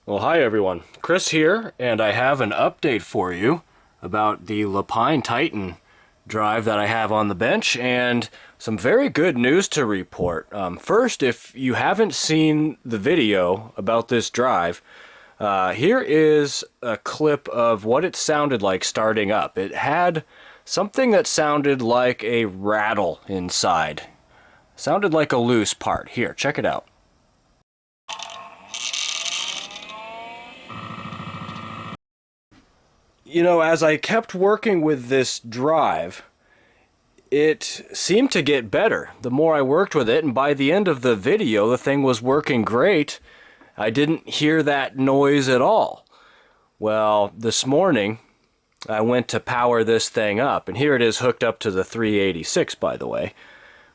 Well, hi everyone. Chris here, and I have an update for you about the LaPine Titan drive that I have on the bench, and some very good news to report. First, if you haven't seen the video about this drive, here is a clip of what it sounded like starting up. It had something that sounded like a rattle inside. Sounded like a loose part. Here, check it out. You know, as I kept working with this drive, it seemed to get better the more I worked with it, and by the end of the video, the thing was working great. I didn't hear that noise at all. Well, this morning, I went to power this thing up, and here it is hooked up to the 386, by the way,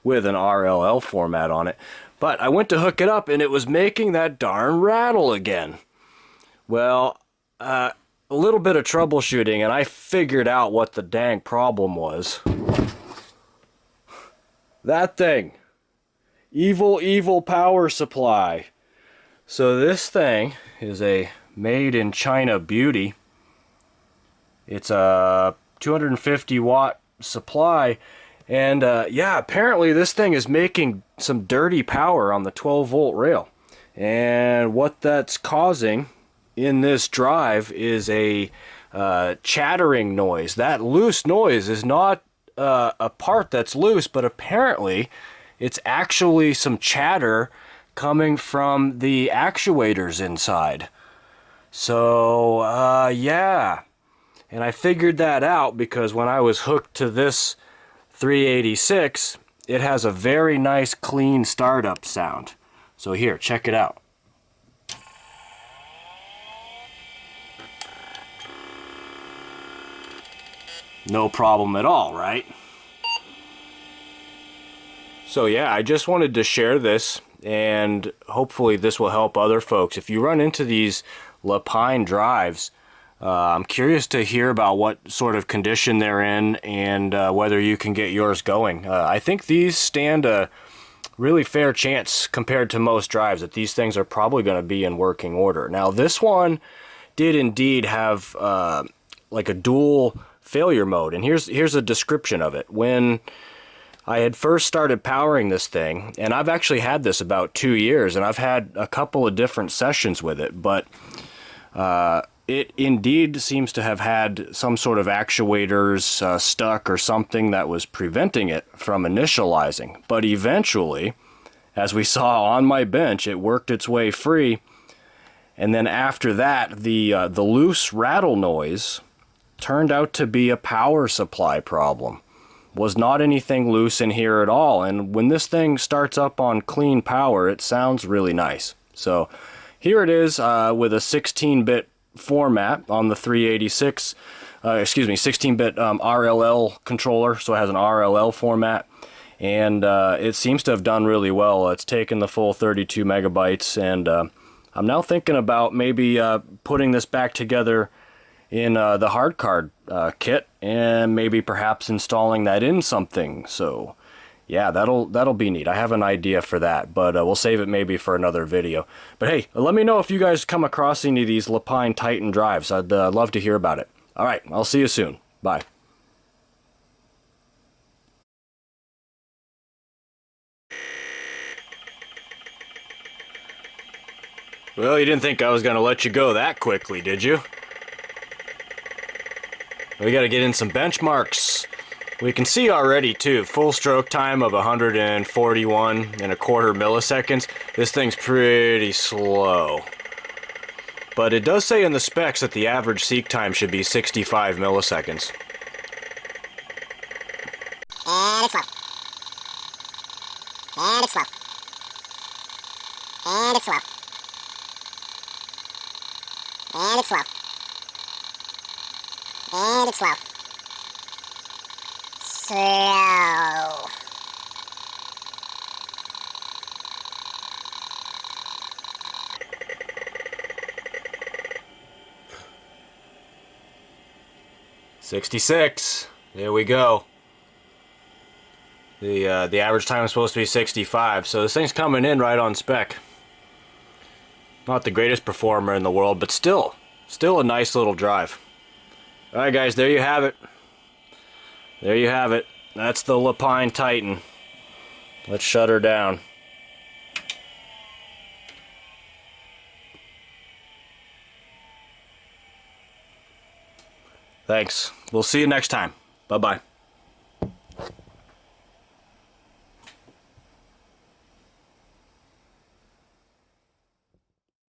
with an RLL format on it. But I went to hook it up, and it was making that darn rattle again. Well, a little bit of troubleshooting, and I figured out what the dang problem was. That thing. Evil, evil power supply. So this thing is a made-in-China beauty. It's a 250 watt supply, and yeah, apparently this thing is making some dirty power on the 12 volt rail. And what that's causing in this drive is a chattering noise. That loose noise is not a part that's loose, but apparently it's actually some chatter coming from the actuators inside. So yeah, and I figured that out because when I was hooked to this 386, it has a very nice clean startup sound. So here, check it out. No problem at all, right? So yeah, I just wanted to share this, and hopefully this will help other folks. If you run into these LaPine drives, I'm curious to hear about what sort of condition they're in and whether you can get yours going. I think these stand a really fair chance compared to most drives that these things are probably going to be in working order. Now this one did indeed have like a dual failure mode, and here's a description of it. When I had first started powering this thing, and I've actually had this about 2 years, and I've had a couple of different sessions with it, but it indeed seems to have had some sort of actuators stuck or something that was preventing it from initializing. But eventually, as we saw on my bench, it worked its way free, and then after that, the loose rattle noise turned out to be a power supply problem. Was not anything loose in here at all, and when this thing starts up on clean power, it sounds really nice. So here it is with a 16-bit format on the 386, 16-bit RLL controller, so it has an RLL format, and it seems to have done really well. It's taken the full 32 megabytes, and I'm now thinking about maybe putting this back together in the hard card kit, and maybe perhaps installing that in something. So yeah, that'll be neat. I have an idea for that, but we'll save it maybe for another video. But hey, let me know if you guys come across any of these LaPine Titan drives. I'd love to hear about it. All right, I'll see you soon. Bye. Well, you didn't think I was going to let you go that quickly, did you? We got to get in some benchmarks. We can see already too, full stroke time of 141 and a quarter milliseconds. This thing's pretty slow. But it does say in the specs that the average seek time should be 65 milliseconds. And it's slow. And it's slow. And it's slow. And it's slow. And it's slow. Slow. "66. There we go. The average time is supposed to be 65, so this thing's coming in right on spec. Not the greatest performer in the world, but still a nice little drive. Alright guys, there you have it. There you have it. That's the LaPine Titan. Let's shut her down. Thanks. We'll see you next time. Bye-bye.